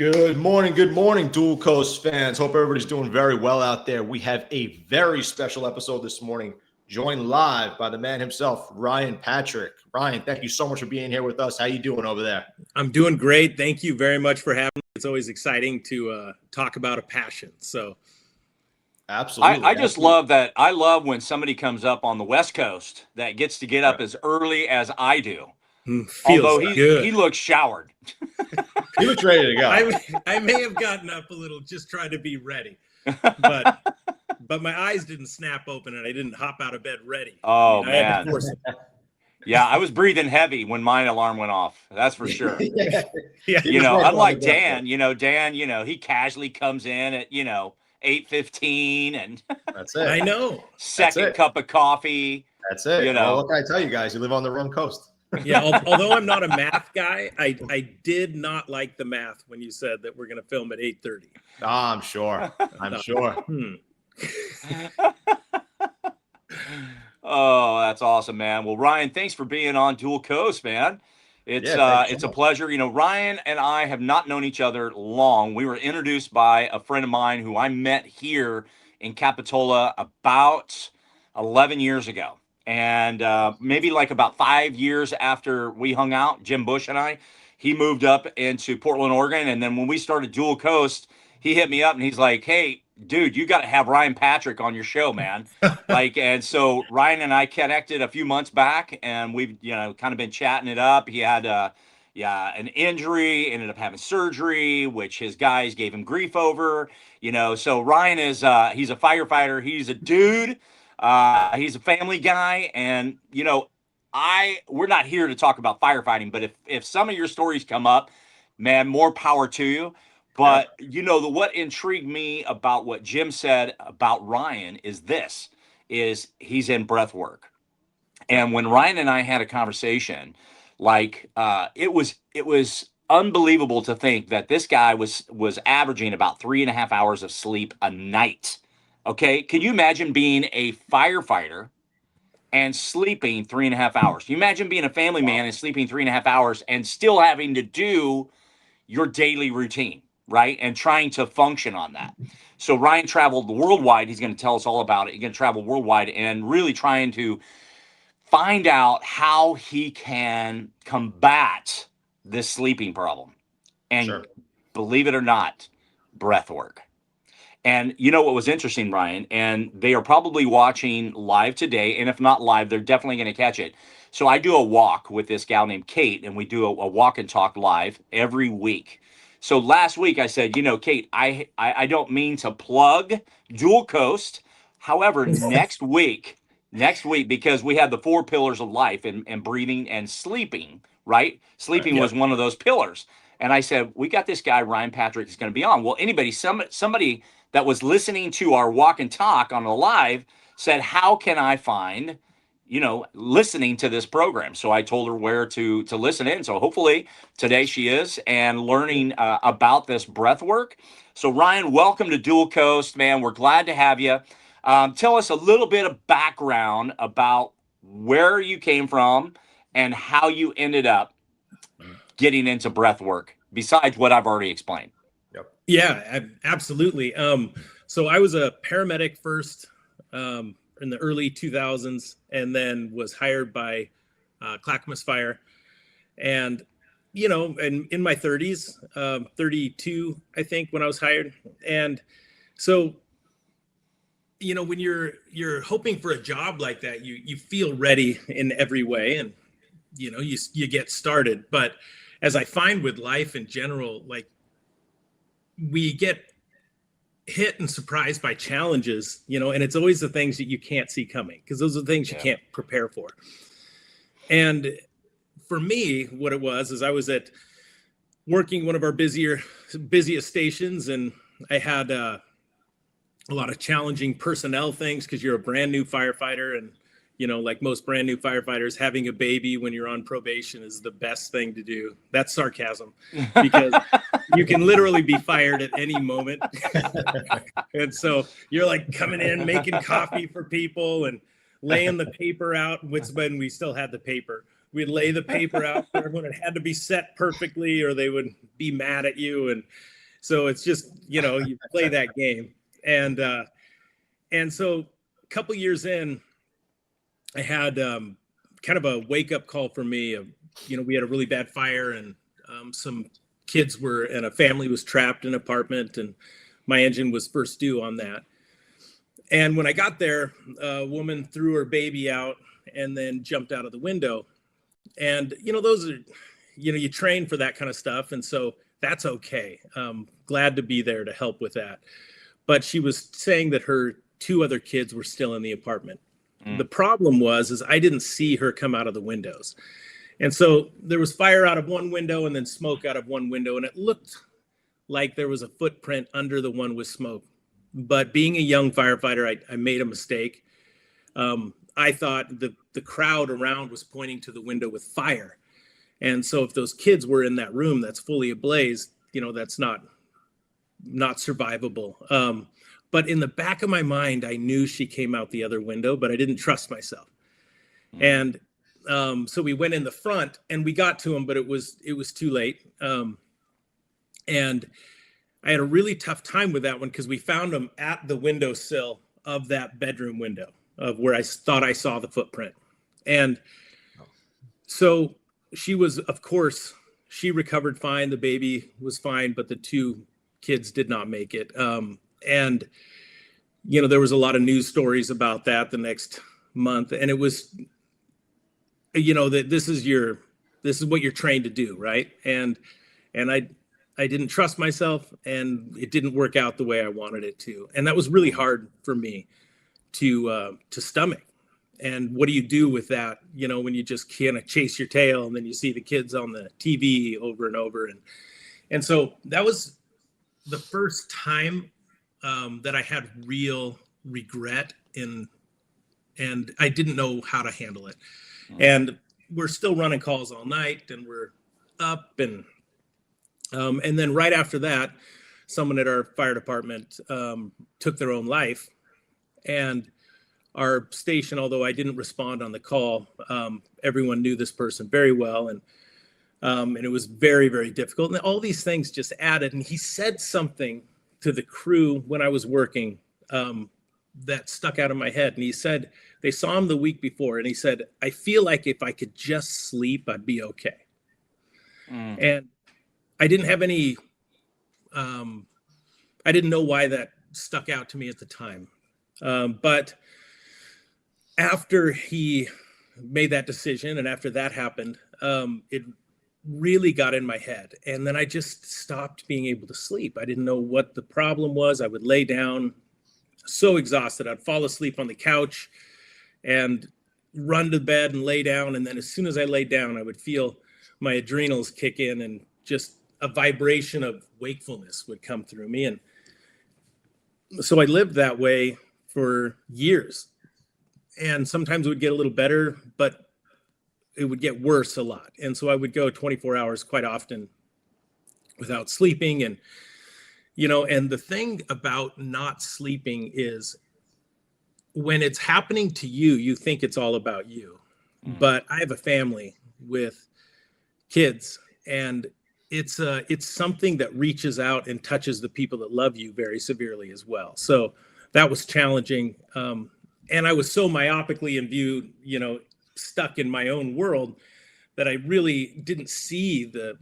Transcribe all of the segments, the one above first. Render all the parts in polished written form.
Good morning, Dual Coast fans. Hope everybody's doing very well out there. We have a very special episode this morning, joined live by the man himself, Ryan Patrick. Ryan, thank you so much for being here with us. How you doing over there? I'm doing great. Thank you very much for having me. It's always exciting to talk about a passion. So, absolutely. I just love that. I love when somebody comes up on the West Coast that gets to get up as early as I do. Although he looks showered. He looks ready to go. I may have gotten up a little, just trying to be ready, but my eyes didn't snap open and I didn't hop out of bed ready. Oh, man. Yeah, I was breathing heavy when my alarm went off. That's for sure. Yeah. Unlike Dan, he casually comes in at, 8:15 and that's it. I know. Second cup of coffee. That's it. Well, what can I tell you guys? You live on the wrong coast. Yeah, although I'm not a math guy, I did not like the math when you said that we're going to film at 8:30. Oh, I'm sure. Oh, that's awesome, man. Well, Ryan, thanks for being on Dual Coast, man. It's a pleasure. Ryan and I have not known each other long. We were introduced by a friend of mine who I met here in Capitola about 11 years ago. And maybe like about 5 years after we hung out, Jim Bush and I, he moved up into Portland, Oregon. And then when we started Dual Coast, he hit me up and he's like, hey, dude, you got to have Ryan Patrick on your show, man. And so Ryan and I connected a few months back and we've, kind of been chatting it up. He had an injury, ended up having surgery, which his guys gave him grief over, So Ryan is, he's a firefighter. He's a dude. He's a family guy, and we're not here to talk about firefighting, but if some of your stories come up, man, more power to you. But what intrigued me about what Jim said about Ryan is he's in Breathwork. And when Ryan and I had a conversation, it was unbelievable to think that this guy was averaging about 3.5 hours of sleep a night. Okay, can you imagine being a firefighter and sleeping 3.5 hours? Can you imagine being a family man and sleeping 3.5 hours and still having to do your daily routine, right? And trying to function on that. So Ryan traveled worldwide. He's going to tell us all about it. He's going to travel worldwide and really trying to find out how he can combat this sleeping problem. And believe it or not, breath work. And what was interesting, Ryan, and they are probably watching live today, and if not live, they're definitely going to catch it. So I do a walk with this gal named Kate, and we do a walk and talk live every week. So last week I said, Kate, I don't mean to plug Dual Coast. However, next week, because we have the 4 pillars of life and breathing and sleeping, right? Sleeping was one of those pillars. And I said, we got this guy, Ryan Patrick, is going to be on. Well, somebody that was listening to our walk and talk on the live said, how can I find, listening to this program? So I told her where to listen in. So hopefully today she is and learning about this breath work. So Ryan, welcome to Dual Coast, man. We're glad to have you. Tell us a little bit of background about where you came from and how you ended up getting into breath work, besides what I've already explained. Yeah, absolutely. So I was a paramedic first in the early 2000s, and then was hired by Clackamas Fire. And, and in my 30s, 32, I think, when I was hired. And so, when you're hoping for a job like that, you feel ready in every way, and, you get started. But as I find with life in general, we get hit and surprised by challenges, and it's always the things that you can't see coming, because those are the things you can't prepare for. And for me, what it was is I was working one of our busiest stations, and I had a lot of challenging personnel things, because you're a brand new firefighter, and like most brand new firefighters, having a baby when you're on probation is the best thing to do. That's sarcasm, because you can literally be fired at any moment. And so you're coming in, making coffee for people and laying the paper out, when we still had the paper. we'd lay the paper out for everyone. It had to be set perfectly or they would be mad at you. And so it's just, you play that game. And so a couple years in, I had kind of a wake up call for me. We had a really bad fire and some kids and a family was trapped in an apartment, and my engine was first due on that. And when I got there, a woman threw her baby out and then jumped out of the window. And, those are, you train for that kind of stuff. And so that's okay. Glad to be there to help with that. But she was saying that her 2 other kids were still in the apartment. The problem is I didn't see her come out of the windows. And so there was fire out of one window and then smoke out of one window. And it looked like there was a footprint under the one with smoke. But being a young firefighter, I made a mistake. I thought the crowd around was pointing to the window with fire. And so if those kids were in that room that's fully ablaze, that's not survivable. But in the back of my mind, I knew she came out the other window, but I didn't trust myself. And so we went in the front and we got to him, but it was too late. And I had a really tough time with that one because we found him at the windowsill of that bedroom window of where I thought I saw the footprint. And so she was, of course, she recovered fine. The baby was fine, but the 2 kids did not make it. And, there was a lot of news stories about that the next month. And it was, that this is what you're trained to do. Right. And I didn't trust myself and it didn't work out the way I wanted it to. And that was really hard for me to stomach. And what do you do with that? When you just kind of chase your tail and then you see the kids on the TV over and over. And so that was the first time that I had real regret and I didn't know how to handle it. And we're still running calls all night and we're up and then right after that, someone at our fire department took their own life. And our station, although I didn't respond on the call, everyone knew this person very well. And it was very, very difficult. And all these things just added. And he said something to the crew when I was working that stuck out of my head. And he said, they saw him the week before. And he said, I feel like if I could just sleep, I'd be okay. And I didn't have any, I didn't know why that stuck out to me at the time. But after he made that decision and after that happened, it really got in my head. And then I just stopped being able to sleep. I didn't know what the problem was. I would lay down so exhausted. I'd fall asleep on the couch and run to bed and lay down. And then as soon as I laid down, I would feel my adrenals kick in and just a vibration of wakefulness would come through me. And so I lived that way for years. And sometimes it would get a little better, but it would get worse a lot. And so I would go 24 hours quite often without sleeping. And, and the thing about not sleeping is when it's happening to you, you think it's all about you. But I have a family with kids, and it's something that reaches out and touches the people that love you very severely as well. So that was challenging. And I was so myopically imbued, stuck in my own world that I really didn't see the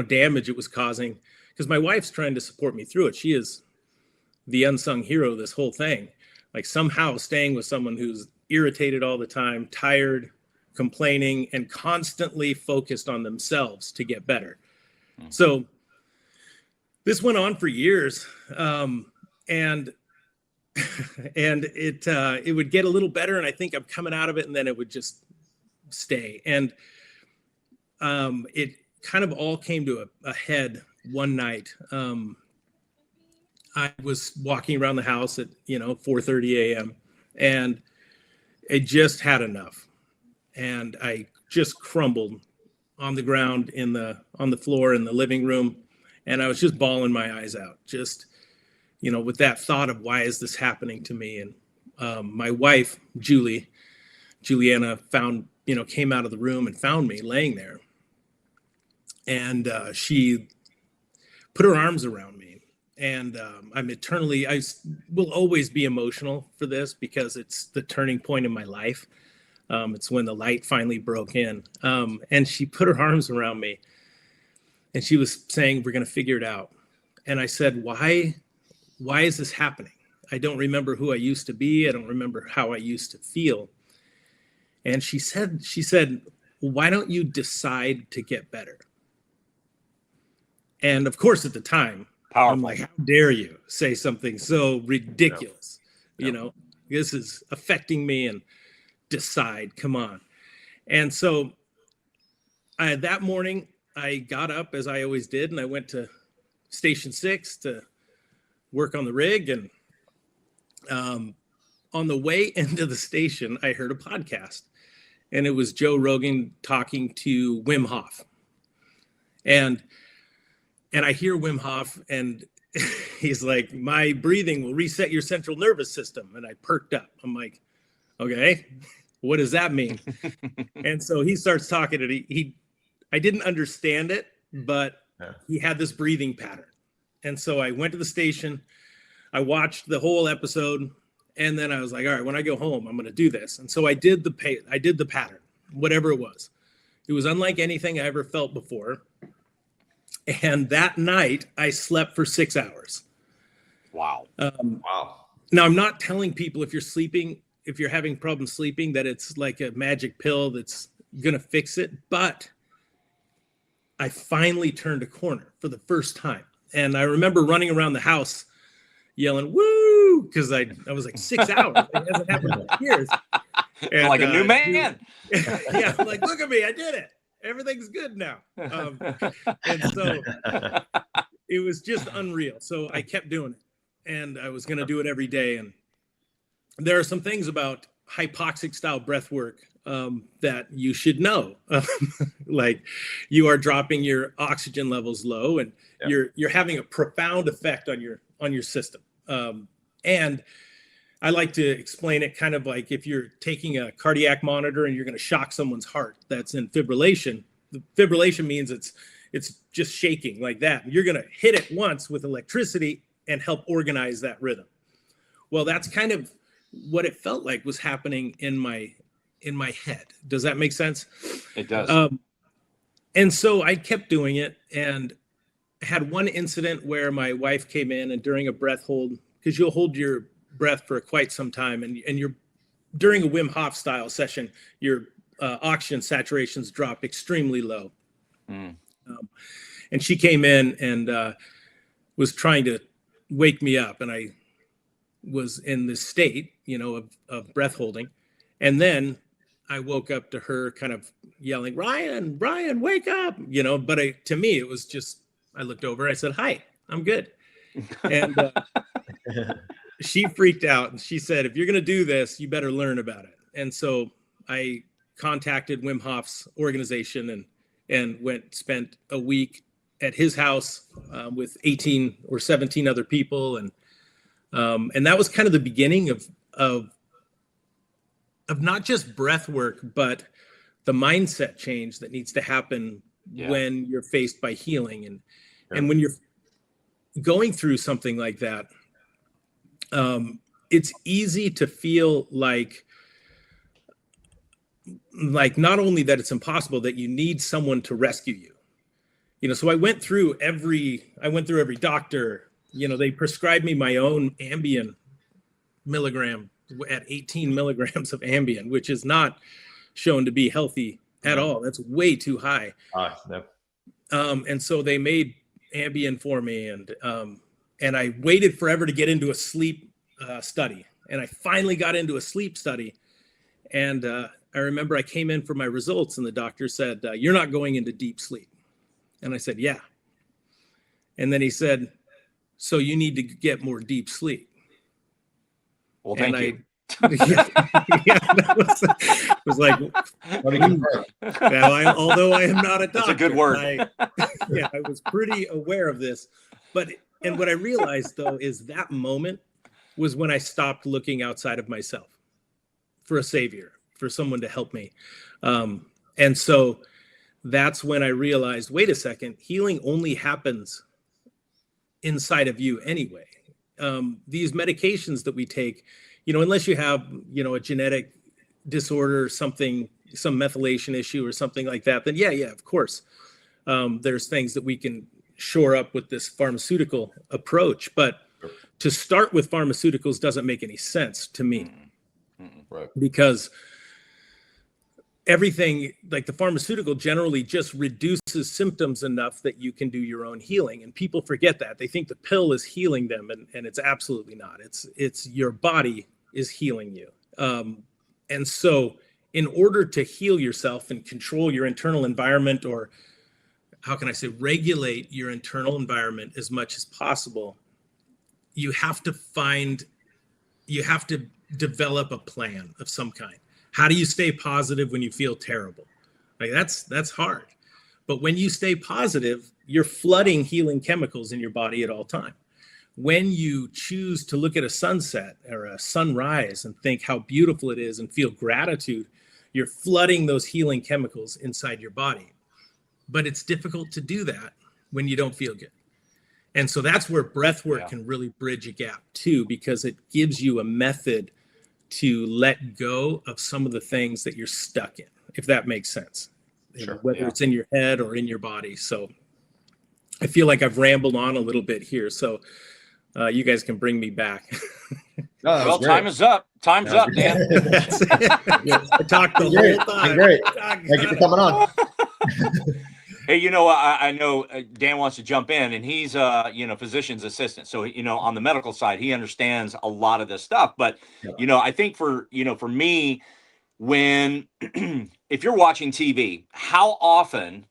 damage it was causing, because my wife's trying to support me through it. She is the unsung hero of this whole thing, like somehow staying with someone who's irritated all the time, tired, complaining, and constantly focused on themselves to get better. So this went on for years. And it would get a little better, and I think I'm coming out of it, and then it would just stay. And it kind of all came to a head one night. I was walking around the house at 4:30 a.m. and I just had enough, and I just crumbled on the ground on the floor in the living room, and I was just bawling my eyes out, just with that thought of why is this happening to me. And my wife, Juliana, found came out of the room and found me laying there. And she put her arms around me. And I will always be emotional for this because it's the turning point in my life. It's when the light finally broke in. And she put her arms around me and she was saying, we're going to figure it out. And I said, why is this happening? I don't remember who I used to be. I don't remember how I used to feel. And she said, well, why don't you decide to get better? And of course, at the time, Powerful. I'm like, how dare you say something so ridiculous? Yep. This is affecting me, and decide, come on. And so that morning I got up as I always did, and I went to Station 6 to work on the rig. And on the way into the station, I heard a podcast, and it was Joe Rogan talking to Wim Hof. And I hear Wim Hof, and he's like, my breathing will reset your central nervous system. And I perked up. I'm like, okay, what does that mean? And so he starts talking, and I didn't understand it, but he had this breathing pattern. And so I went to the station, I watched the whole episode, and then I was like, all right, when I go home, I'm going to do this. And so I did the pattern, whatever it was. It was unlike anything I ever felt before. And that night I slept for 6 hours. Wow. Wow. Now, I'm not telling people if you're having problems sleeping, that it's like a magic pill that's going to fix it. But I finally turned a corner for the first time. And I remember running around the house yelling, woo, because I was like 6 hours. It hasn't happened in years. And, like a new man. Yeah, I'm like, look at me, I did it. Everything's good now. And so it was just unreal. So I kept doing it, and I was going to do it every day. And there are some things about hypoxic style breath work that you should know. Like, you are dropping your oxygen levels low, and you're having a profound effect on your system. And I like to explain it kind of like if you're taking a cardiac monitor and you're going to shock someone's heart that's in fibrillation. The fibrillation means it's just shaking like that. And you're going to hit it once with electricity and help organize that rhythm. Well, that's kind of what it felt like was happening in my head. Does that make sense? It does. And so I kept doing it, and had one incident where my wife came in, and during a breath hold, because you'll hold your breath for quite some time, and you're during a Wim Hof style session, your oxygen saturations drop extremely low. And she came in and was trying to wake me up, and I was in this state, of breath holding. And then I woke up to her kind of yelling, Ryan, wake up, but to me, it was just, I looked over, I said, hi, I'm good. And she freaked out, and she said, if you're going to do this, you better learn about it. And so I contacted Wim Hof's organization and spent a week at his house with 18 or 17 other people. And that was kind of the beginning of not just breath work, but the mindset change that needs to happen when you're faced by healing. And when you're going through something like that, it's easy to feel like not only that it's impossible, that you need someone to rescue you. So I went through every doctor. They prescribed me my own Ambien milligram at 18 milligrams of Ambien, which is not shown to be healthy at all. That's way too high. And so they made Ambien for me, and I waited forever to get into a sleep study. And I finally got into a sleep study. And I remember I came in for my results, and the doctor said, you're not going into deep sleep. And I said, yeah. And then he said, so you need to get more deep sleep. Well, thank you. It was like, although I am not a doctor, that's a good word. I was pretty aware of this. And what I realized, though, is that moment was when I stopped looking outside of myself for a savior, for someone to help me. And so that's when I realized, wait a second, healing only happens inside of you anyway. These medications that we take, unless you have, a genetic disorder or something, some methylation issue or something like that, then yeah, of course. There's things that we can shore up with this pharmaceutical approach, but to start with pharmaceuticals doesn't make any sense to me. Right. Because everything, like the pharmaceutical, generally just reduces symptoms enough that you can do your own healing, and people forget that. They think the pill is healing them, and it's absolutely not. It's your body is healing you. And so in order to heal yourself and control your internal environment, or how can I say, regulate your internal environment as much as possible, you have to develop a plan of some kind. How do you stay positive when you feel terrible? Like that's hard. But when you stay positive, you're flooding healing chemicals in your body at all time. When you choose to look at a sunset or a sunrise and think how beautiful it is and feel gratitude, you're flooding those healing chemicals inside your body. But it's difficult to do that when you don't feel good. And so that's where breath work can really bridge a gap too, because it gives you a method to let go of some of the things that you're stuck in, if that makes sense. Sure. Whether it's in your head or in your body. So I feel like I've rambled on a little bit here. So you guys can bring me back. Well, time is up. Time's up, Dan. That's it. I talked the whole time. Great. Thank you for coming on. Hey, I know Dan wants to jump in, and he's physician's assistant. So, on the medical side, he understands a lot of this stuff. But, I think for me, when if you're watching TV, how often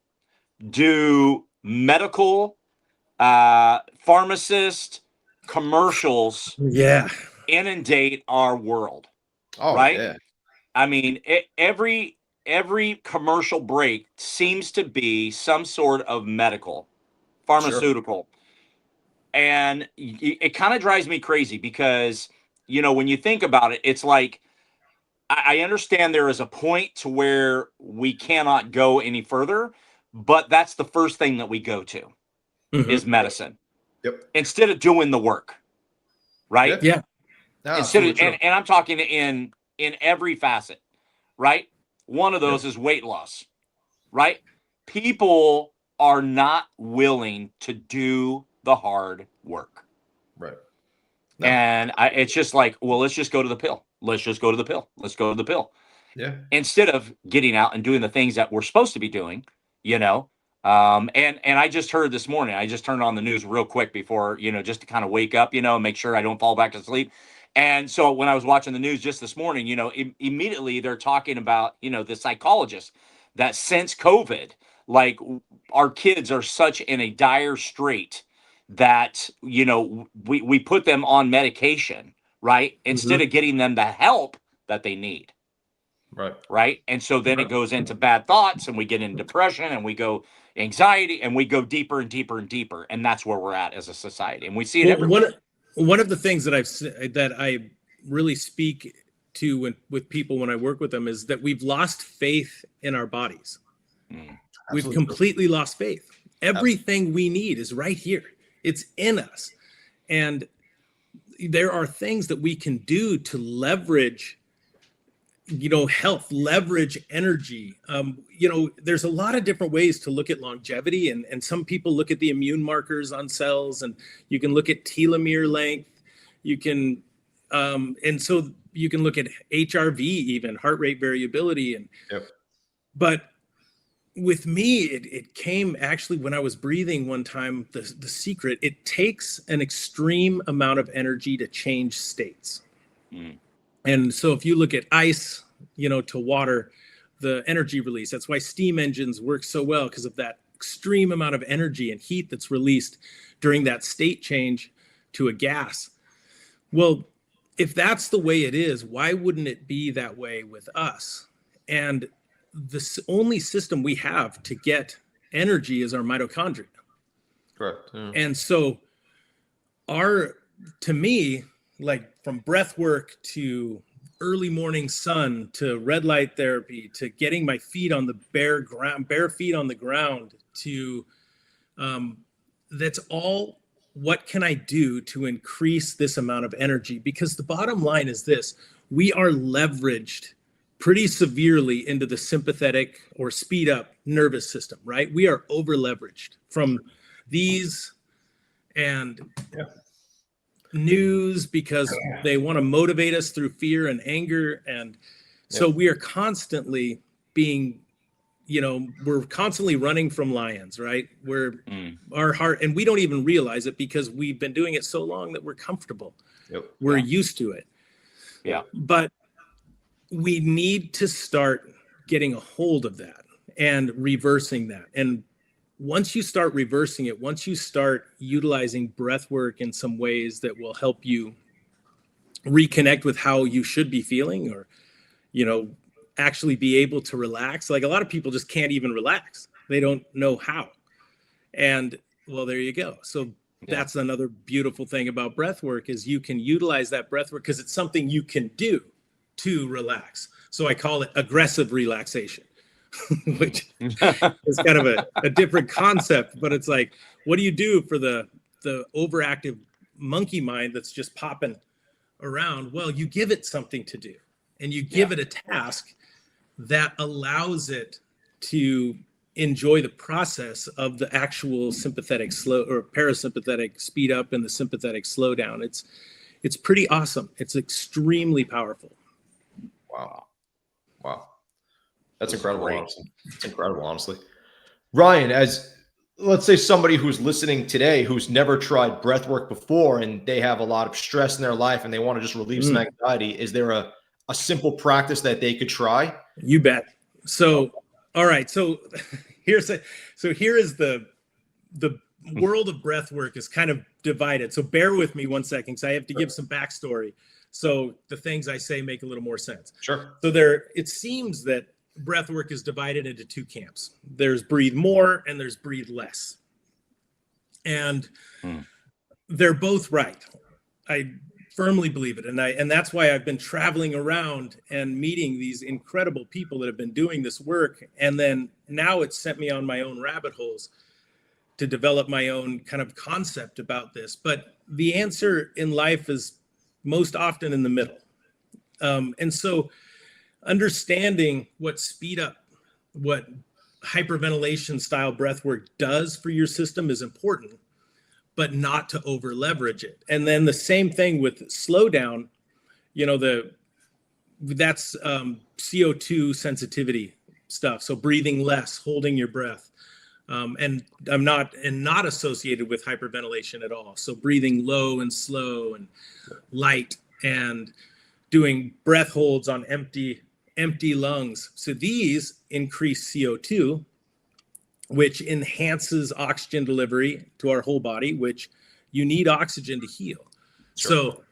do medical pharmacist commercials inundate our world? Oh, right? Yeah. I mean, every commercial break seems to be some sort of medical, pharmaceutical. Sure. And it kind of drives me crazy because, when you think about it, it's like, I understand there is a point to where we cannot go any further, but that's the first thing that we go to is medicine. Yep. Instead of doing the work. Right? Yeah. No, Instead of, and I'm talking in every facet, right? One of those is weight loss, right? People are not willing to do the hard work. Right. No. And it's just like, well, let's just go to the pill. Let's just go to the pill. Let's go to the pill. Yeah. Instead of getting out and doing the things that we're supposed to be doing, and I just heard this morning, I just turned on the news real quick before, just to kind of wake up, and make sure I don't fall back to sleep. And so when I was watching the news just this morning, immediately they're talking about, the psychologists that since COVID, like our kids are such in a dire strait that, we put them on medication, right? Instead of getting them the help that they need. Right. Right. And so then it goes into bad thoughts, and we get into depression, and we go anxiety, and we go deeper and deeper and deeper. And that's where we're at as a society. And we see it everywhere. One of the things that I really speak to with people when I work with them is that we've lost faith in our bodies. We've completely lost faith. Everything we need is right here. It's in us. And there are things that we can do to leverage, health, leverage energy. There's a lot of different ways to look at longevity, and some people look at the immune markers on cells, and you can look at telomere length. You can, and so you can look at HRV, even heart rate variability. But with me, it came actually when I was breathing one time, the secret, it takes an extreme amount of energy to change states. And so if you look at ice, to water, the energy release, that's why steam engines work so well, because of that extreme amount of energy and heat that's released during that state change to a gas. Well, if that's the way it is, why wouldn't it be that way with us? And the only system we have to get energy is our mitochondria. Correct. Yeah. And so to me, like from breath work to early morning sun to red light therapy to getting my feet on the bare feet on the ground to that's all. What can I do to increase this amount of energy? Because the bottom line is this: we are leveraged pretty severely into the sympathetic or speed up nervous system, right? We are over leveraged from these and news because they want to motivate us through fear and anger. And so we are constantly being, we're constantly running from lions, right? We're our heart, and we don't even realize it because we've been doing it so long that we're comfortable. We're used to it. But we need to start getting a hold of that and reversing that. And once you start reversing it, once you start utilizing breath work in some ways that will help you reconnect with how you should be feeling, or, actually be able to relax. Like a lot of people just can't even relax. They don't know how. And well, there you go. So that's another beautiful thing about breath work is you can utilize that breath work because it's something you can do to relax. So I call it aggressive relaxation, which is kind of a different concept, but it's like, what do you do for the overactive monkey mind that's just popping around? Well, you give it something to do, and you give it a task that allows it to enjoy the process of the actual sympathetic slow or parasympathetic speed up and the sympathetic slow down. It's pretty awesome. It's extremely powerful. Wow. That's incredible. Honestly. It's incredible, honestly. Ryan, as let's say somebody who's listening today, who's never tried breath work before, and they have a lot of stress in their life and they want to just relieve some anxiety, is there a simple practice that they could try? You bet. So, all right. So here is the world of breath work is kind of divided. So bear with me one second, because I have to give some backstory. So the things I say make a little more sense. Sure. So it seems that breath work is divided into two camps. There's breathe more and there's breathe less. And they're both right. I firmly believe it. And that's why I've been traveling around and meeting these incredible people that have been doing this work. And then now it's sent me on my own rabbit holes to develop my own kind of concept about this. But the answer in life is most often in the middle. And so understanding what speed up, what hyperventilation style breath work does for your system is important, but not to over leverage it. And then the same thing with slow down, that's CO2 sensitivity stuff. So breathing less, holding your breath. And not associated with hyperventilation at all. So breathing low and slow and light and doing breath holds on empty lungs. So these increase CO2, which enhances oxygen delivery to our whole body, which you need oxygen to heal. Sure. So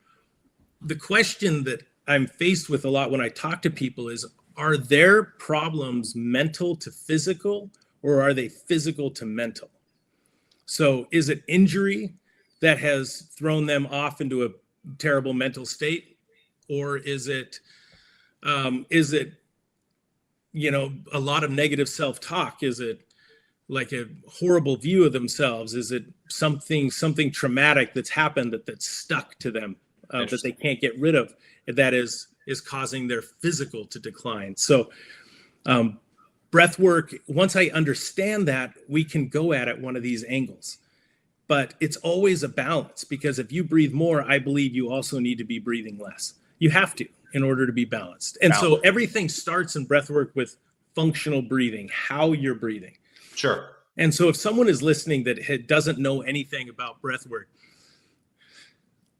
the question that I'm faced with a lot when I talk to people is, are their problems mental to physical, or are they physical to mental? So is it injury that has thrown them off into a terrible mental state? Or is it a lot of negative self-talk? Is it like a horrible view of themselves? Is it something traumatic that's happened that's stuck to them that they can't get rid of, that is causing their physical to decline? So breath work, once I understand that, we can go at it one of these angles. But it's always a balance, because if you breathe more, I believe you also need to be breathing less. You have to, in order to be balanced. And so everything starts in breath work with functional breathing, how you're breathing. Sure. And so if someone is listening that doesn't know anything about breath work,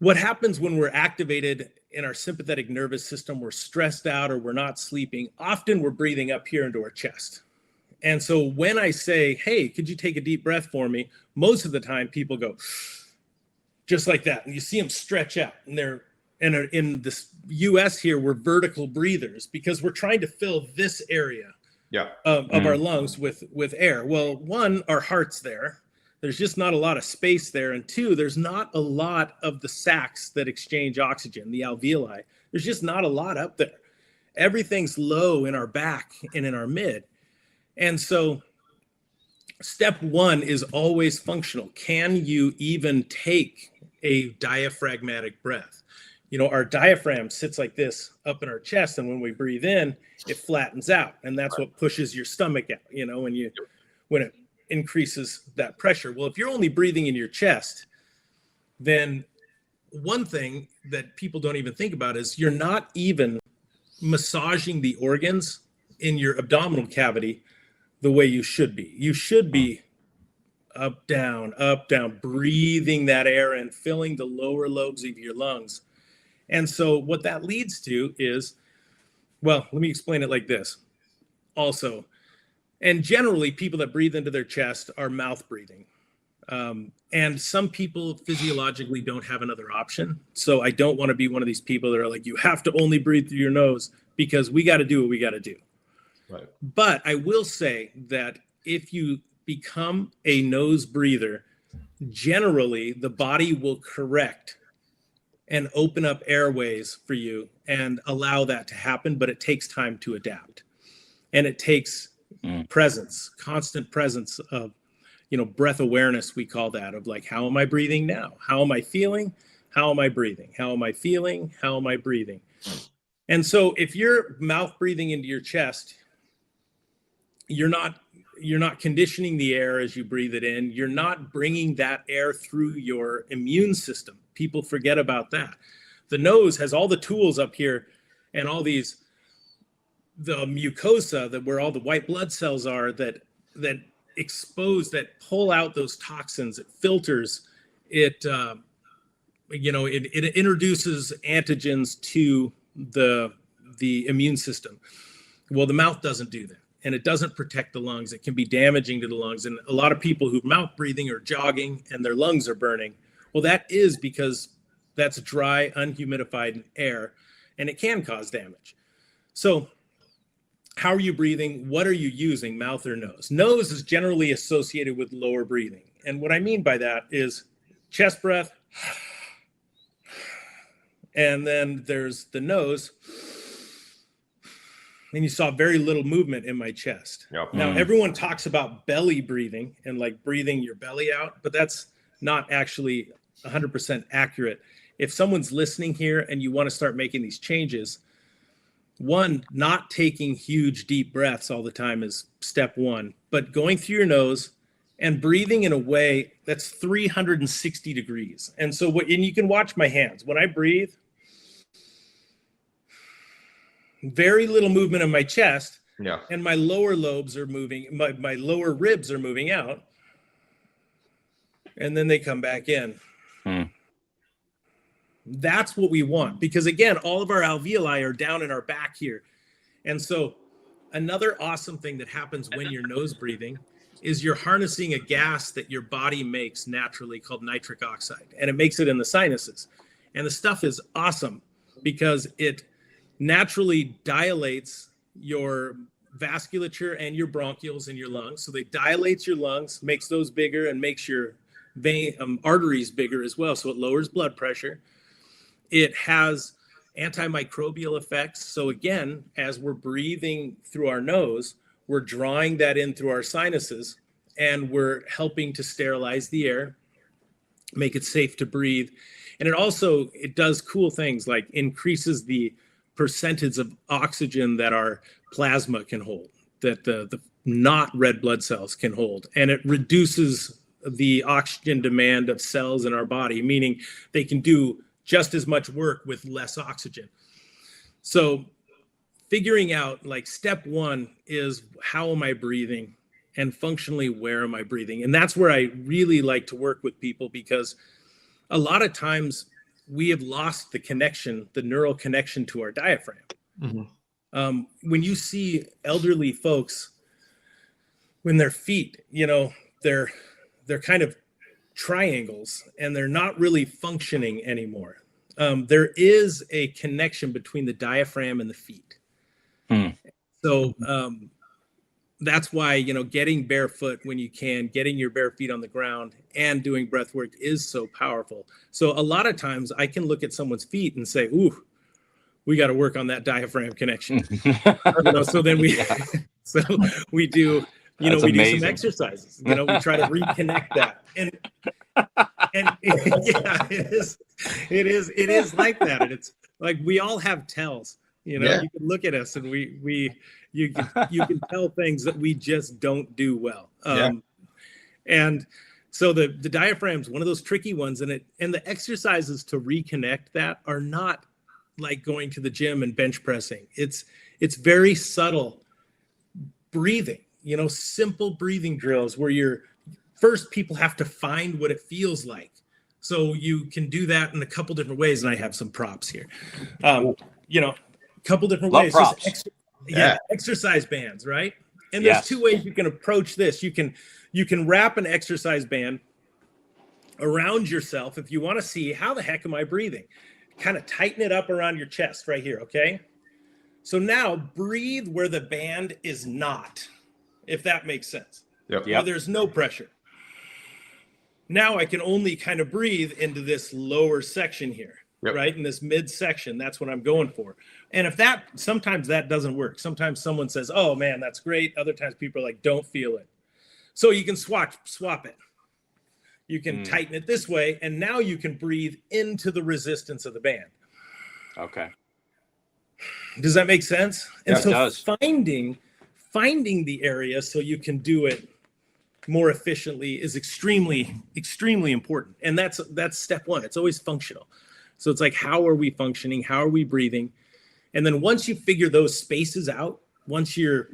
what happens when we're activated in our sympathetic nervous system, we're stressed out or we're not sleeping, often we're breathing up here into our chest. And so when I say, hey, could you take a deep breath for me? Most of the time people go just like that. And you see them stretch out, and in this US here, we're vertical breathers because we're trying to fill this area of our lungs with air. Well, one, our heart's there. there's just not a lot of space there. And two, there's not a lot of the sacs that exchange oxygen, the alveoli. There's just not a lot up there. Everything's low in our back and in our mid. And so step one is always functional. Can you even take a diaphragmatic breath? You know, our diaphragm sits like this up in our chest, and when we breathe in, it flattens out, and that's what pushes your stomach out, you know, when it increases that pressure. Well, if you're only breathing in your chest, then one thing that people don't even think about is you're not even massaging the organs in your abdominal cavity the way you should be. You should be up, down, breathing that air in, filling the lower lobes of your lungs. And so what that leads to is, well, let me explain it like this also. And generally, people that breathe into their chest are mouth breathing. And some people physiologically don't have another option. So I don't want to be one of these people that are like, you have to only breathe through your nose, because we got to do what we got to do. Right. But I will say that if you become a nose breather, generally the body will correct and open up airways for you and allow that to happen. But it takes time to adapt. And it takes presence, constant presence of, you know, breath awareness, we call that, of like, how am I breathing now? How am I feeling? How am I breathing? How am I feeling? How am I breathing? And so if you're mouth breathing into your chest, you're not conditioning the air as you breathe it in. You're not bringing that air through your immune system. People forget about that. The nose has all the tools up here and all these, the mucosa, that where all the white blood cells are, that expose, that pull out those toxins. It filters it. It introduces antigens to the immune system. Well, the mouth doesn't do that, and it doesn't protect the lungs. It can be damaging to the lungs. And a lot of people who mouth breathing are jogging and their lungs are burning. Well, that is because that's dry, unhumidified air, and it can cause damage. So how are you breathing? What are you using, mouth or nose? Nose is generally associated with lower breathing. And what I mean by that is chest breath, and then there's the nose. And you saw very little movement in my chest. Yep. Now, everyone talks about belly breathing and like breathing your belly out, but that's not actually 100% accurate. If someone's listening here and you want to start making these changes, one, not taking huge deep breaths all the time is step one, but going through your nose and breathing in a way that's 360 degrees. And so and you can watch my hands. When I breathe, very little movement in my chest, and my lower lobes are moving, my lower ribs are moving out, and then they come back in. That's what we want, because again, all of our alveoli are down in our back here. And so another awesome thing that happens when you're nose breathing is you're harnessing a gas that your body makes naturally called nitric oxide, and it makes it in the sinuses. And the stuff is awesome because it naturally dilates your vasculature and your bronchioles in your lungs. So they dilates your lungs, makes those bigger, and makes your arteries bigger as well. So it lowers blood pressure. It has antimicrobial effects. So again, as we're breathing through our nose, we're drawing that in through our sinuses, and we're helping to sterilize the air, make it safe to breathe. And it does cool things like increases the percentage of oxygen that our plasma can hold, that the not red blood cells can hold. And it reduces the oxygen demand of cells in our body, meaning they can do just as much work with less oxygen. So figuring out, like, step one is, how am I breathing? And functionally, where am I breathing? And that's where I really like to work with people, because a lot of times we have lost the connection, the neural connection to our diaphragm. When you see elderly folks, when their feet, they're kind of triangles and they're not really functioning anymore. There is a connection between the diaphragm and the feet. So that's why, getting barefoot when you can, getting your bare feet on the ground and doing breath work is so powerful. So a lot of times I can look at someone's feet and say, ooh, we got to work on that diaphragm connection. So then so we do, That's we amazing. do some exercises, we try to reconnect that. And yeah, it is like that. And it's like, we all have tells, you can look at us and you can tell things that we just don't do well. And so the diaphragm's one of those tricky ones, and the exercises to reconnect that are not like going to the gym and bench pressing. It's very subtle breathing, simple breathing drills where first people have to find what it feels like. So you can do that in a couple different ways. And I have some props here. A couple different ways. Props. Exercise bands, right? And there's two ways you can approach this. You can wrap an exercise band around yourself if you want to see how the heck am I breathing. Kind of tighten it up around your chest right here, okay? So now breathe where the band is not, if that makes sense. Where there's no pressure. Now I can only kind of breathe into this lower section here, right? In this midsection, that's what I'm going for. And sometimes that doesn't work. Sometimes someone says, oh man, that's great. Other times people are like, don't feel it. So you can swap it. You can tighten it this way, and now you can breathe into the resistance of the band. Okay. Does that make sense? And it does. finding the area so you can do it more efficiently is extremely, extremely important. And that's step one. It's always functional. So it's like, how are we functioning? How are we breathing? And then once you figure those spaces out, once you're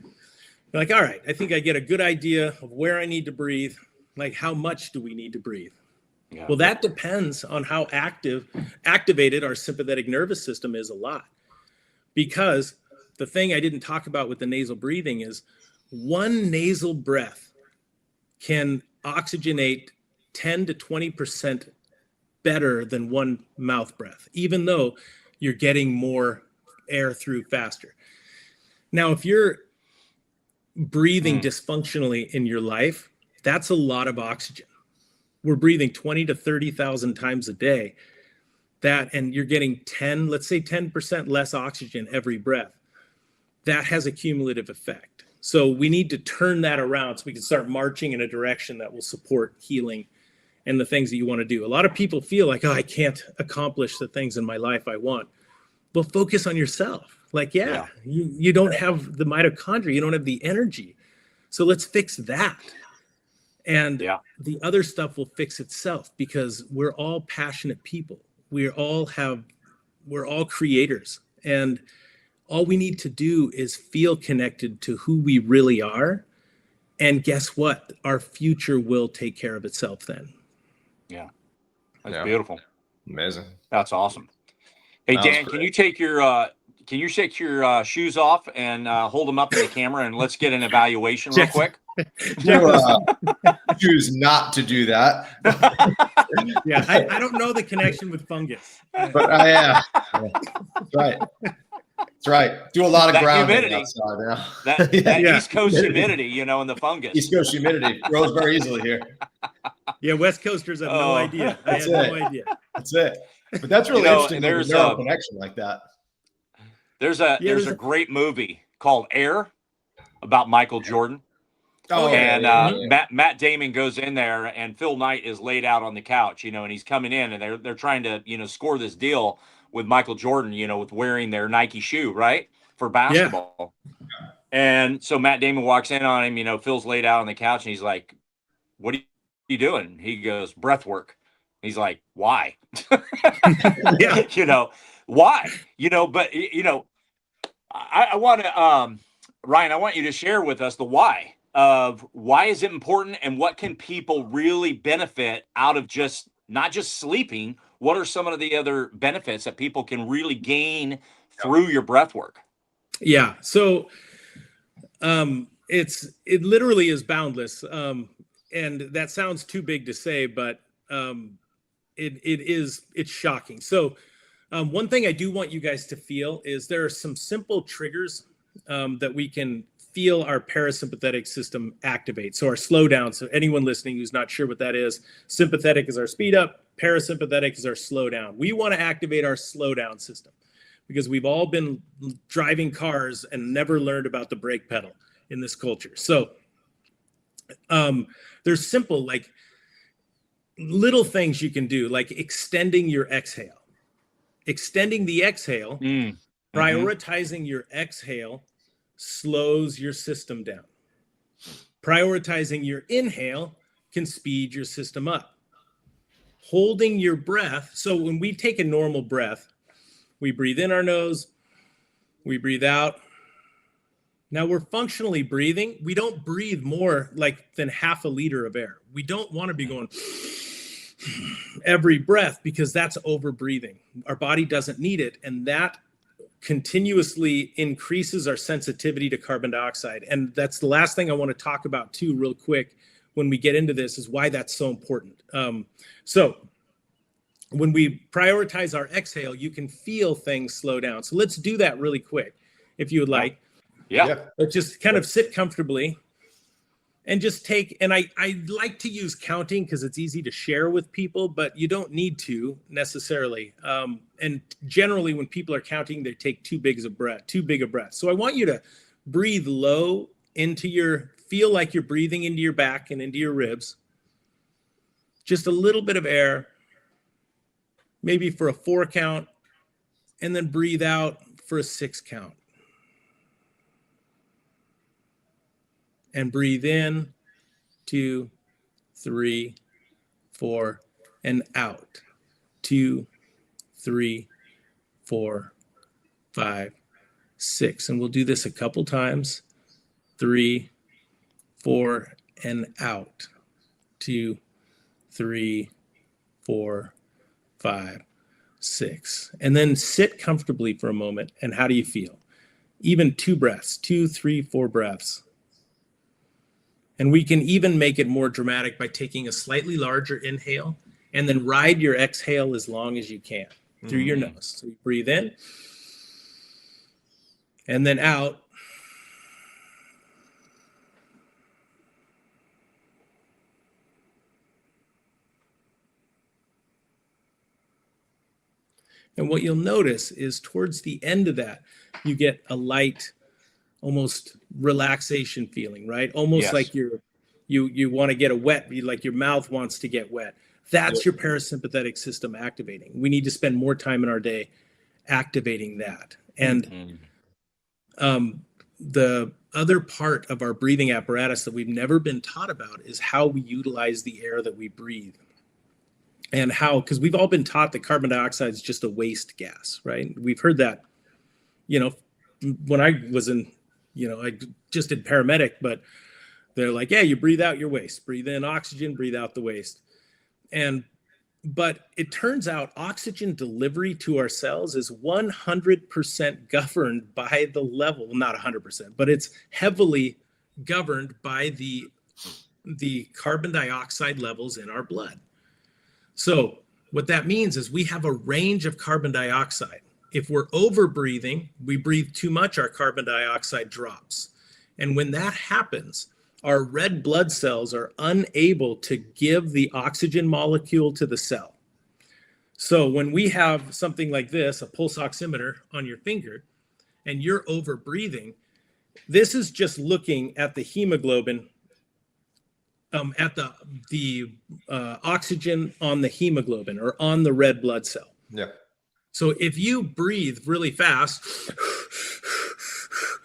like, all right, I think I get a good idea of where I need to breathe. Like, how much do we need to breathe? Well, that depends on how activated our sympathetic nervous system is a lot. Because the thing I didn't talk about with the nasal breathing is one nasal breath can oxygenate 10 to 20% better than one mouth breath, even though you're getting more air through faster. Now, if you're breathing dysfunctionally in your life, that's a lot of oxygen. We're breathing 20 to 30,000 times a day. And you're getting 10% less oxygen every breath. That has a cumulative effect. So we need to turn that around so we can start marching in a direction that will support healing and the things that you want to do. A lot of people feel like, oh, I can't accomplish the things in my life I want. Well, focus on yourself. Like, you don't have the mitochondria, you don't have the energy. So let's fix that. And the other stuff will fix itself, because we're all passionate people. We're all creators. And all we need to do is feel connected to who we really are. And guess what? Our future will take care of itself then. Yeah. That's beautiful. Amazing. That's awesome. Hey, Dan, can you take your shoes off and hold them up to the camera, and let's get an evaluation real quick? Choose not to do that. I don't know the connection with fungus. But that's right. That's right. Do a lot of grounding outside. That East Coast humidity, and the fungus. East Coast humidity grows very easily here. Yeah, West Coasters have no idea. I had no idea. That's it. But that's really interesting. There's a connection like that. There's a great movie called Air about Michael Jordan. Matt Damon goes in there, and Phil Knight is laid out on the couch, and he's coming in, and they're trying to, score this deal with Michael Jordan, with wearing their Nike shoe, right, for basketball. Yeah. And so Matt Damon walks in on him, Phil's laid out on the couch, and he's like, "What are you doing?" He goes, "Breathwork." He's like, "Why?" Why? But I want to, Ryan, I want you to share with us the why of why is it important, and what can people really benefit out of not just sleeping. What are some of the other benefits that people can really gain through your breath work? Yeah. So it literally is boundless. And that sounds too big to say, but it's shocking. So one thing I do want you guys to feel is there are some simple triggers that we can feel our parasympathetic system activate. So our slowdown. So anyone listening who's not sure what that is, sympathetic is our speed up, parasympathetic is our slow down. We want to activate our slowdown system because we've all been driving cars and never learned about the brake pedal in this culture. So there's simple, like little things you can do, like extending your exhale, extending the exhale, prioritizing your exhale slows your system down. Prioritizing your inhale can speed your system up. Holding your breath. So when we take a normal breath, we breathe in our nose, we breathe out. Now we're functionally breathing. We don't breathe more like than half a liter of air. We don't want to be going every breath because that's over breathing. Our body doesn't need it. And that continuously increases our sensitivity to carbon dioxide. And that's the last thing I want to talk about too, real quick, when we get into this, is why that's so important. So when we prioritize our exhale, you can feel things slow down. So let's do that really quick, if you would like. Yeah. Let's just kind of sit comfortably and just take, and I like to use counting because it's easy to share with people, but you don't need to necessarily. And generally when people are counting, they take too big a breath. So I want you to breathe low into feel like you're breathing into your back and into your ribs. Just a little bit of air, maybe for a 4 count, and then breathe out for a 6 count. And breathe in, 2, 3, 4, and out. 2, 3, 4, 5, 6. And we'll do this a couple times. 3, 4, and out. 2, 3, 4, 5, 6. And then sit comfortably for a moment. And how do you feel? Even 2 breaths, 2, 3, 4 breaths. And we can even make it more dramatic by taking a slightly larger inhale and then ride your exhale as long as you can through your nose. So you breathe in and then out. And what you'll notice is towards the end of that, you get a light, almost relaxation feeling, right? Almost like you want to get like your mouth wants to get wet. That's your parasympathetic system activating. We need to spend more time in our day activating that. And the other part of our breathing apparatus that we've never been taught about is how we utilize the air that we breathe. And how, because we've all been taught that carbon dioxide is just a waste gas, right? We've heard that, when I was in, I just did paramedic, but they're like, yeah, you breathe out your waste, breathe in oxygen, breathe out the waste. But it turns out oxygen delivery to our cells is 100% governed by the level, not 100%, but it's heavily governed by the carbon dioxide levels in our blood. So what that means is we have a range of carbon dioxide. If we're over breathing, we breathe too much, our carbon dioxide drops. And when that happens, our red blood cells are unable to give the oxygen molecule to the cell. So when we have something like this, a pulse oximeter on your finger, and you're over breathing, this is just looking at the hemoglobin, at the oxygen on the hemoglobin or on the red blood cell. Yeah. So if you breathe really fast,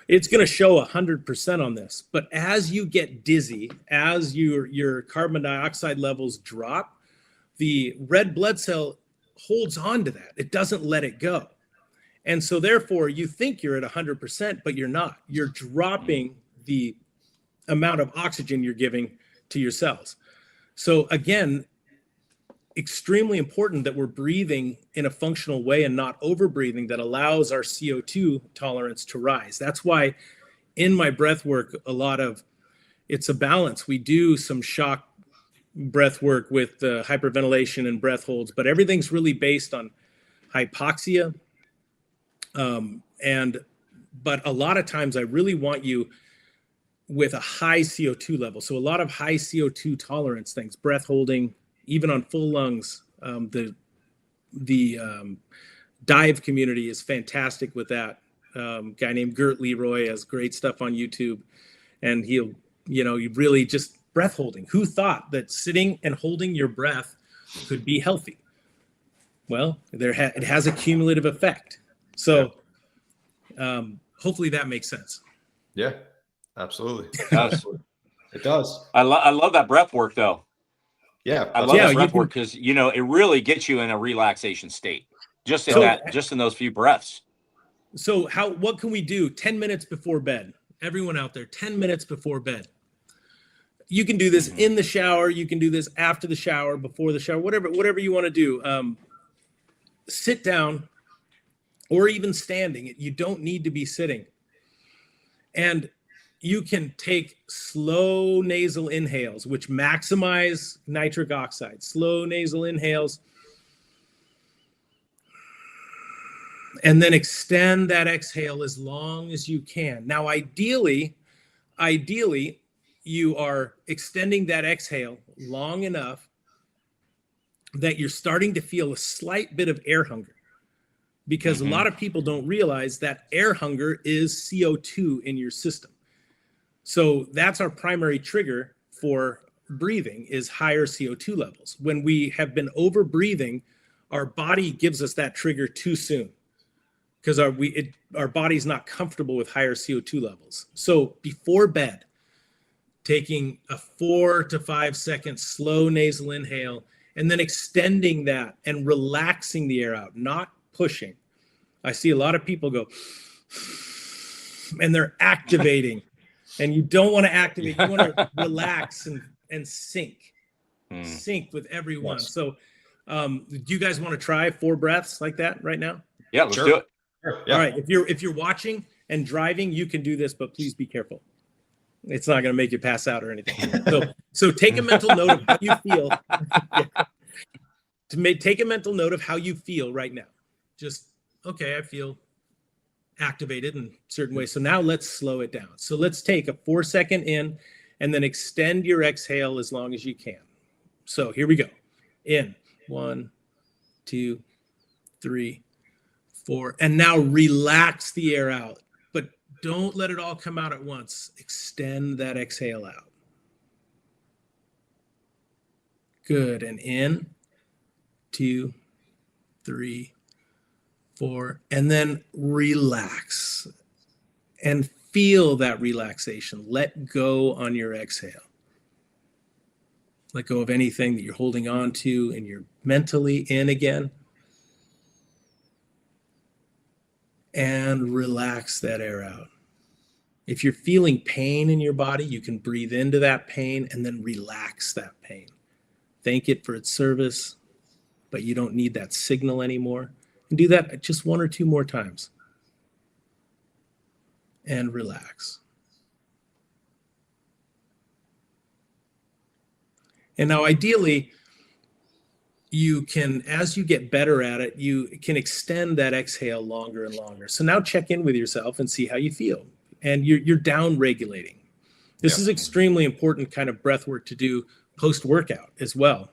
it's going to show 100% on this. But as you get dizzy, as your carbon dioxide levels drop, the red blood cell holds on to that. It doesn't let it go. And so therefore you think you're at 100%, but you're not. You're dropping the amount of oxygen you're giving to your cells. So again, extremely important that we're breathing in a functional way and not over breathing that allows our CO2 tolerance to rise. That's why in my breath work, it's a balance. We do some shock breath work with hyperventilation and breath holds, but everything's really based on hypoxia. But a lot of times I really want you with a high CO2 level. So a lot of high CO2 tolerance things, breath holding, even on full lungs. The dive community is fantastic with that. Guy named Gert Leroy has great stuff on YouTube, and he'll, you really just breath holding. Who thought that sitting and holding your breath could be healthy? Well, it has a cumulative effect. So hopefully that makes sense. Yeah, absolutely. It does. I love that breath work though. Yeah, I love that breath work because it really gets you in a relaxation state just in those few breaths. So what can we do 10 minutes before bed? Everyone out there, 10 minutes before bed. You can do this in the shower. You can do this after the shower, before the shower, whatever you want to do. Sit down or even standing. You don't need to be sitting. And you can take slow nasal inhales, which maximize nitric oxide. Slow nasal inhales. And then extend that exhale as long as you can. Now, ideally, you are extending that exhale long enough that you're starting to feel a slight bit of air hunger. Because a lot of people don't realize that air hunger is CO2 in your system. So that's our primary trigger for breathing is higher CO2 levels. When we have been over breathing, our body gives us that trigger too soon because our body's not comfortable with higher CO2 levels. So before bed, taking a 4 to 5 second slow nasal inhale and then extending that and relaxing the air out, not pushing. I see a lot of people go, and they're activating, and you don't want to activate. You want to relax and sink with everyone. Yes. So do you guys want to try 4 breaths like that right now? Yeah, let's do it. Sure. Yeah. All right. If you're watching and driving, you can do this, but please be careful. It's not going to make you pass out or anything. So take a mental note of how you feel. Take a mental note of how you feel right now. Just, okay, I feel activated in certain ways. So now let's slow it down. So let's take a 4 second in and then extend your exhale as long as you can. So here we go. In 1, 2, 3, 4. And now relax the air out. But don't let it all come out at once. Extend that exhale out. Good. And in 2, 3, 4, and then relax and feel that relaxation. Let go on your exhale. Let go of anything that you're holding on to and you're mentally in again. And relax that air out. If you're feeling pain in your body, you can breathe into that pain and then relax that pain. Thank it for its service, but you don't need that signal anymore. And do that just 1 or 2 more times. And relax. And now ideally, you can, as you get better at it, you can extend that exhale longer and longer. So now check in with yourself and see how you feel. And you're down regulating. This is extremely important kind of breath work to do post-workout as well.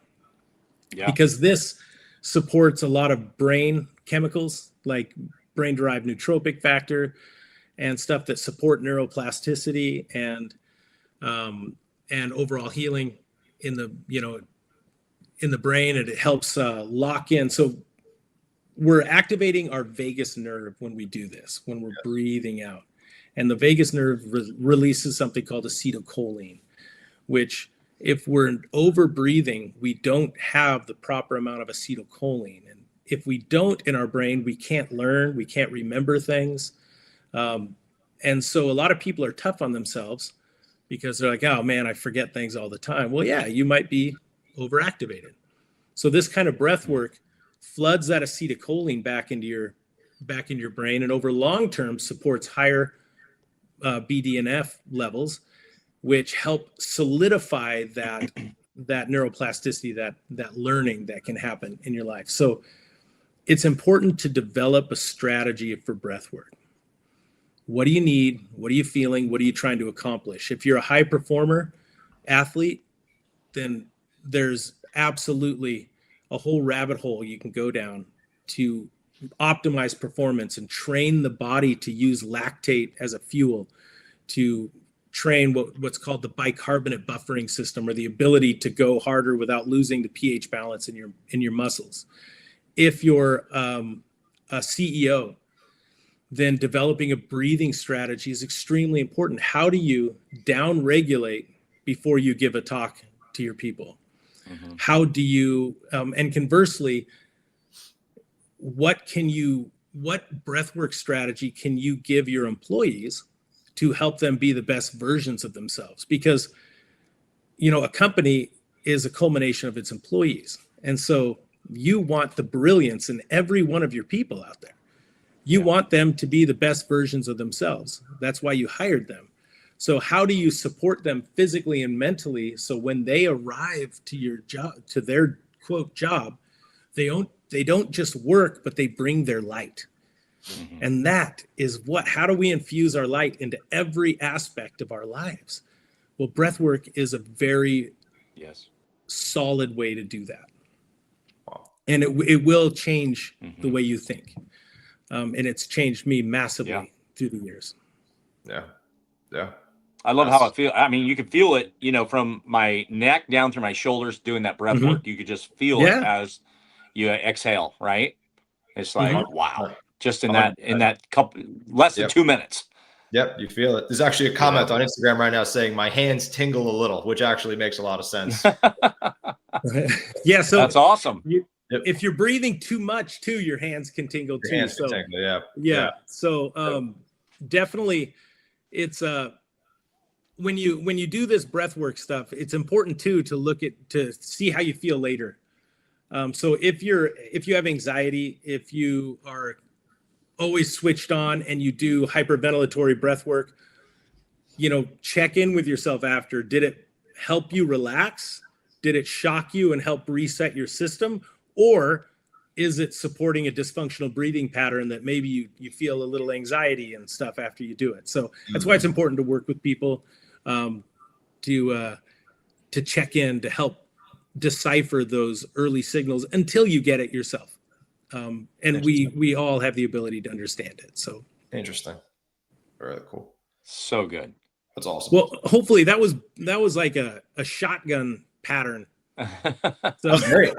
Yeah. Because this supports a lot of brain chemicals like brain-derived nootropic factor and stuff that support neuroplasticity and overall healing in the brain, and it helps lock in. So we're activating our vagus nerve when we do this, when we're breathing out. And the vagus nerve releases something called acetylcholine, which if we're over breathing, we don't have the proper amount of acetylcholine. And if we don't in our brain, we can't learn, we can't remember things. And so a lot of people are tough on themselves because they're like, oh man, I forget things all the time. Well, yeah, you might be overactivated. So this kind of breath work floods that acetylcholine back into your brain, and over long term supports higher BDNF levels, which help solidify that neuroplasticity, that learning that can happen in your life. So it's important to develop a strategy for breath work. what do you need? What are you feeling? What are you trying to accomplish? If you're a high performer athlete, then there's absolutely a whole rabbit hole you can go down to optimize performance and train the body to use lactate as a fuel, to train what's called the bicarbonate buffering system, or the ability to go harder without losing the pH balance in your muscles. If you're a CEO, then developing a breathing strategy is extremely important. How do you down regulate before you give a talk to your people? Mm-hmm. How do you, and conversely, what breathwork strategy can you give your employees to help them be the best versions of themselves? Because, a company is a culmination of its employees. And so you want the brilliance in every one of your people out there. You want them to be the best versions of themselves. That's why you hired them. So how do you support them physically and mentally, so when they arrive to your job, to their quote job, they don't just work, but they bring their light. Mm-hmm. And that is how do we infuse our light into every aspect of our lives? Well, breathwork is a very solid way to do that. Wow. And it will change mm-hmm. the way you think. And it's changed me massively through the years. Yeah. Yeah. I love how it feels. I mean, you can feel it, from my neck down through my shoulders doing that breath mm-hmm. work. You could just feel it as you exhale, right? It's like, mm-hmm. wow. Just in that couple, less than 2 minutes. Yep, you feel it. There's actually a comment on Instagram right now saying my hands tingle a little, which actually makes a lot of sense. Yeah, so that's awesome. If you're breathing too much too, your hands can tingle too. Yeah. So definitely, it's when you do this breathwork stuff, it's important too to see how you feel later. So if you have anxiety, if you are always switched on and you do hyperventilatory breath work, check in with yourself after. Did it help you relax? Did it shock you and help reset your system? Or is it supporting a dysfunctional breathing pattern that maybe you feel a little anxiety and stuff after you do it? So that's why it's important to work with people to check in, to help decipher those early signals until you get it yourself. And we all have the ability to understand it. So interesting. Very cool. So good. That's awesome. Well, hopefully that was like a shotgun pattern. So, that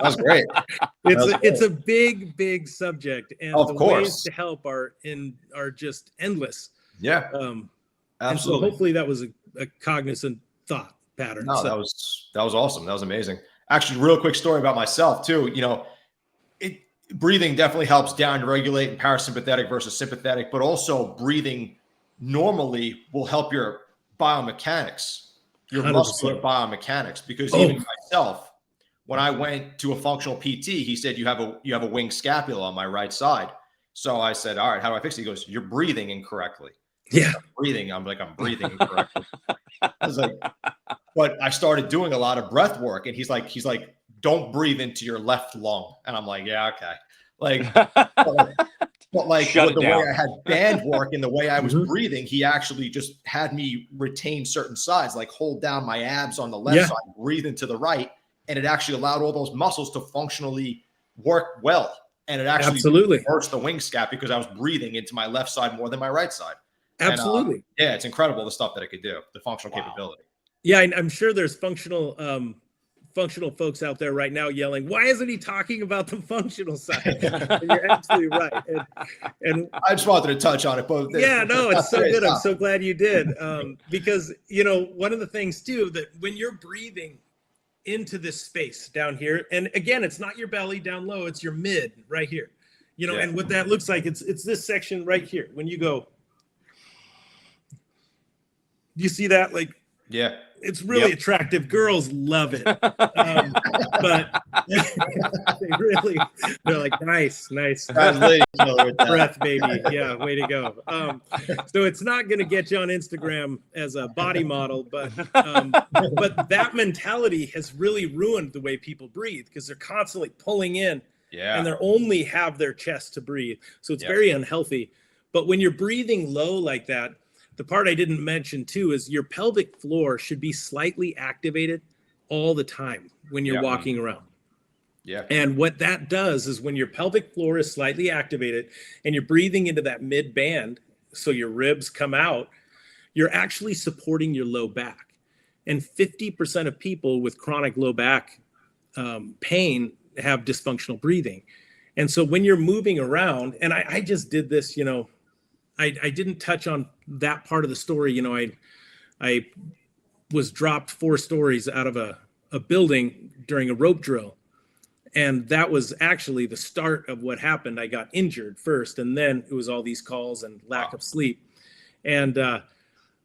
was great. It's a big subject, and the ways to help are just endless. Yeah. Absolutely. And so hopefully that was a cognizant thought pattern. No, that was awesome. That was amazing. Actually, real quick story about myself too. Breathing definitely helps down regulate in parasympathetic versus sympathetic, but also breathing normally will help your biomechanics, your 100%. Muscular biomechanics. Because even myself, when I went to a functional PT, he said, you have a winged scapula on my right side. So I said, all right, how do I fix it? He goes, you're breathing incorrectly. Yeah. I'm breathing incorrectly. I was like, but I started doing a lot of breath work, and he's like, don't breathe into your left lung. And I'm like, yeah, okay. But with the way I had band work and the way I was mm-hmm. breathing, he actually just had me retain certain sides, like hold down my abs on the left side, breathe into the right. And it actually allowed all those muscles to functionally work well. And it actually burst the wing scap because I was breathing into my left side more than my right side. Absolutely. And, it's incredible the stuff that it could do, the functional capability. Yeah, I'm sure there's functional folks out there right now yelling, why isn't he talking about the functional side? And you're absolutely right. And I just wanted to touch on it. But it's so good. I'm so glad you did. Because, one of the things too, that when you're breathing into this space down here, and again, it's not your belly down low, it's your mid right here, and what that looks like, it's this section right here. When you go, you see that? Yeah. It's really attractive. Girls love it. But they're like, nice. Breath, baby. Yeah, way to go. So it's not going to get you on Instagram as a body model, but that mentality has really ruined the way people breathe, because they're constantly pulling in and they only have their chest to breathe. So it's very unhealthy. But when you're breathing low like that, the part I didn't mention too is your pelvic floor should be slightly activated all the time when you're walking around. Yeah. And what that does is when your pelvic floor is slightly activated and you're breathing into that mid band, so your ribs come out, you're actually supporting your low back. And 50% of people with chronic low back pain have dysfunctional breathing. And so when you're moving around, and I just did this, you know, I didn't touch on that part of the story. You know, I was dropped 4 stories out of a building during a rope drill. And that was actually the start of what happened. I got injured first, and then it was all these calls and lack of sleep. And,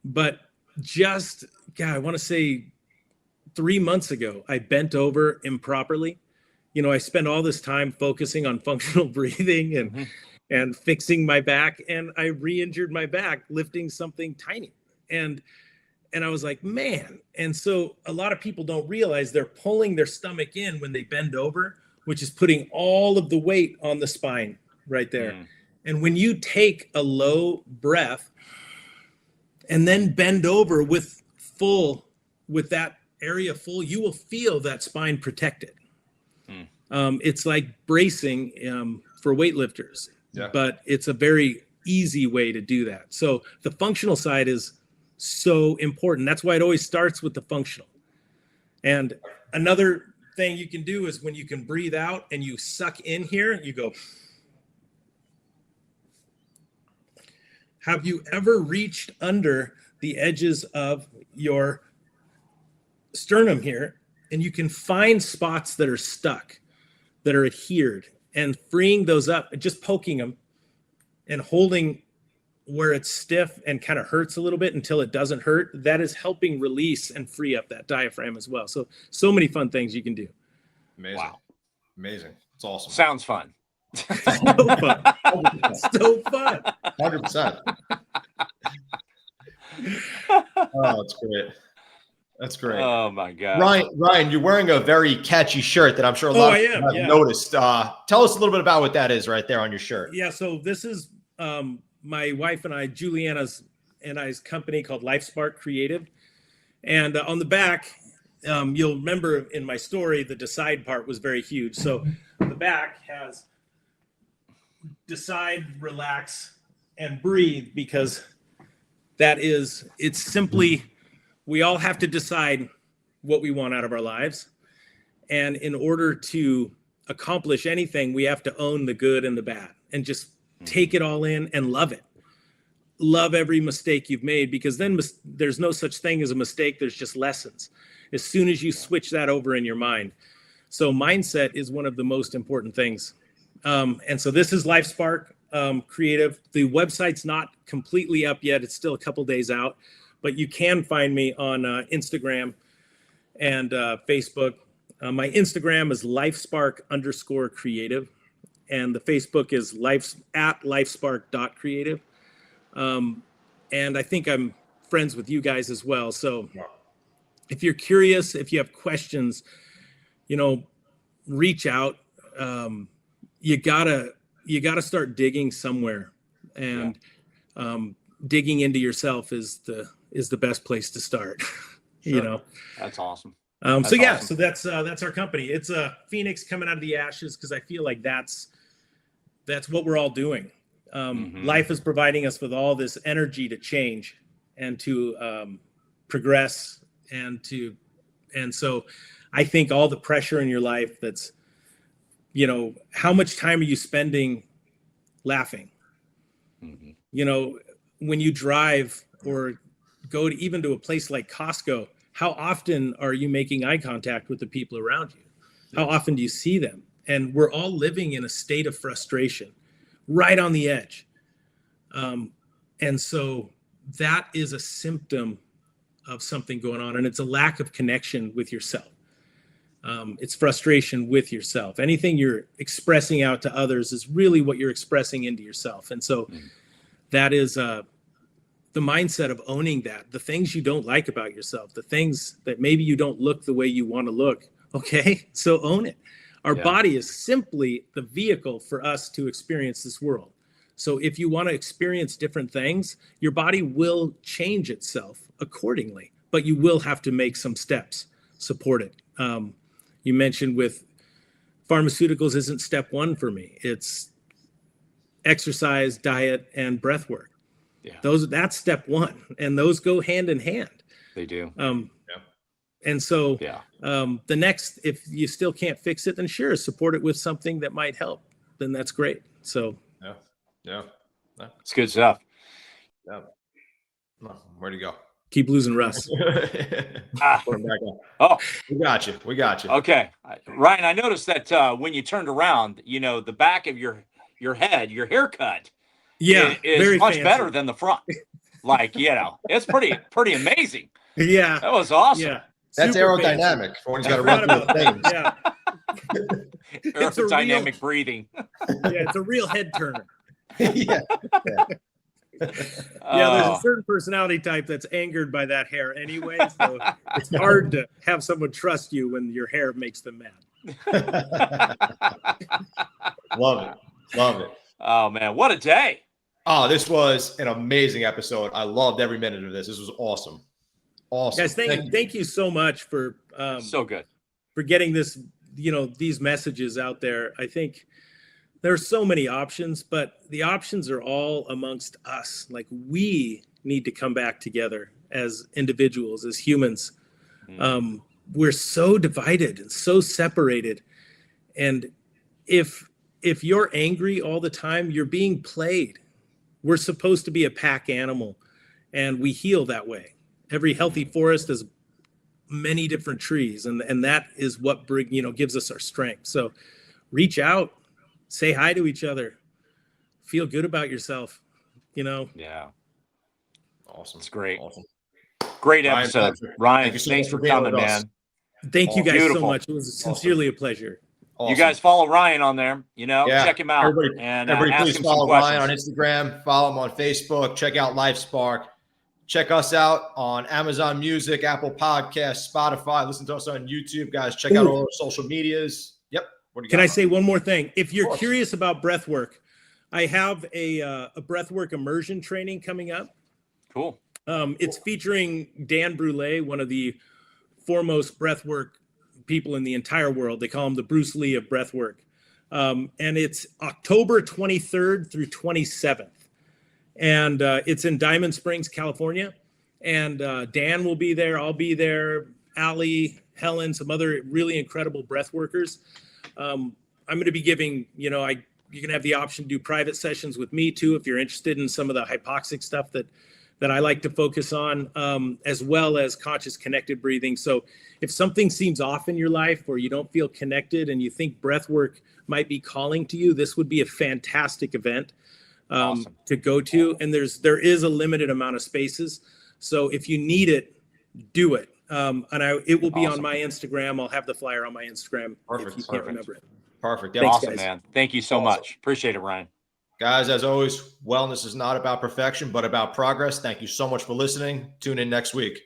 but just, God, I want to say 3 months ago, I bent over improperly. You know, I spent all this time focusing on functional breathing and fixing my back, and I re-injured my back lifting something tiny. And I was like, man. And so a lot of people don't realize they're pulling their stomach in when they bend over, which is putting all of the weight on the spine right there. And when you take a low breath and then bend over with that area full, you will feel that spine protected. It's like bracing for weightlifters, but it's a very easy way to do that. So the functional side is so important. That's why it always starts with the functional. And another thing you can do is when you can breathe out and you suck in here, you go. Have you ever reached under the edges of your sternum here and you can find spots that are stuck, that are adhered, and freeing those up, just poking them and holding where it's stiff and kind of hurts a little bit until it doesn't hurt, that is helping release and free up that diaphragm as well. So many fun things you can do. Amazing. Wow. Amazing. It's awesome. Sounds fun. So fun. So fun. 100%. Oh, that's great. That's great. Oh my God. Ryan, you're wearing a very catchy shirt that I'm sure a lot of people have noticed. Tell us a little bit about what that is right there on your shirt. Yeah. So this is, my wife and I, Juliana's and I's company called LifeSpark Creative. And on the back, you'll remember in my story, the decide part was very huge. So the back has decide, relax, and breathe, because it's simply, we all have to decide what we want out of our lives. And in order to accomplish anything, we have to own the good and the bad and just take it all in and love it. Love every mistake you've made, because then there's no such thing as a mistake. There's just lessons. As soon as you switch that over in your mind. So mindset is one of the most important things. And so this is LifeSpark Creative. The website's not completely up yet. It's still a couple days out, but you can find me on Instagram and Facebook. My Instagram is LifeSpark_creative. And the Facebook is @lifespark.creative. And I think I'm friends with you guys as well. So if you're curious, if you have questions, reach out. You gotta start digging somewhere, and digging into yourself is the best place to start. Sure. That's awesome. So that's our company. It's a phoenix coming out of the ashes, because I feel like that's what we're all doing. Life is providing us with all this energy to change and to progress, and so I think all the pressure in your life, that's, how much time are you spending laughing? When you drive or go even to a place like Costco, how often are you making eye contact with the people around you? How often do you see them? And we're all living in a state of frustration, right on the edge. And so that is a symptom of something going on, and it's a lack of connection with yourself. It's frustration with yourself. Anything you're expressing out to others is really what you're expressing into yourself. And so that is the mindset of owning that. The things you don't like about yourself, the things that maybe you don't look the way you want to look. Okay, so own it. Our body is simply the vehicle for us to experience this world. So if you want to experience different things, your body will change itself accordingly, but you will have to make some steps, support it. You mentioned with pharmaceuticals isn't step one for me. It's exercise, diet, and breath work. Yeah. That's step one, and those go hand in hand. They do. And so yeah. The next, if you still can't fix it, then sure, support it with something that might help. Then that's great. So yeah. It's good stuff. Yeah. Where'd he go? Keep losing Russ. Put him back on. Oh, we got you. Okay. Ryan, I noticed that when you turned around, the back of your head, your haircut is much better than the front. Like, it's pretty amazing. Yeah. That was awesome. Yeah. That's Super aerodynamic fancy. for when he's got to run through things. Yeah. Aerodynamic breathing. Yeah, it's a real head turner. Yeah. Yeah, there's a certain personality type that's angered by that hair anyway, so it's hard to have someone trust you when your hair makes them mad. Love it. Oh man, what a day. Oh, this was an amazing episode. I loved every minute of this. This was awesome. Guys, thank you so much for so good for getting this, these messages out there. I think there's so many options, but the options are all amongst us. Like, we need to come back together as individuals, as humans. We're so divided and so separated. And if you're angry all the time, you're being played. We're supposed to be a pack animal, and we heal that way. Every healthy forest has many different trees, and that is what gives us our strength. So reach out, say hi to each other, feel good about yourself, Yeah. Awesome. It's great. Awesome. Great episode. Ryan, thanks for coming, man. Thank you guys Beautiful. so much. It was sincerely a pleasure. Awesome. You guys follow Ryan on there, check him out. Everybody Ask please him follow some questions. Ryan on Instagram, follow him on Facebook, check out LifeSpark. Check us out on Amazon Music, Apple Podcasts, Spotify. Listen to us on YouTube, guys. Check out all our social medias. Yep. Can I say one more thing? If you're curious about breath work, I have a breathwork immersion training coming up. Cool. It's featuring Dan Brule, one of the foremost breathwork people in the entire world. They call him the Bruce Lee of breathwork. And it's October 23rd through 27th. And it's in Diamond Springs, California. And Dan will be there. I'll be there. Allie, Helen, some other really incredible breath workers. I'm going to be giving, you can have the option to do private sessions with me too, if you're interested in some of the hypoxic stuff that I like to focus on, as well as conscious connected breathing. So if something seems off in your life, or you don't feel connected and you think breath work might be calling to you, this would be a fantastic event to go to. And there is a limited amount of spaces. So if you need it, do it. It will be on my Instagram. I'll have the flyer on my Instagram. If you can't remember it. Perfect. Yeah, awesome, guys. Man. Thank you so much. Appreciate it, Ryan. Guys, as always, wellness is not about perfection, but about progress. Thank you so much for listening. Tune in next week.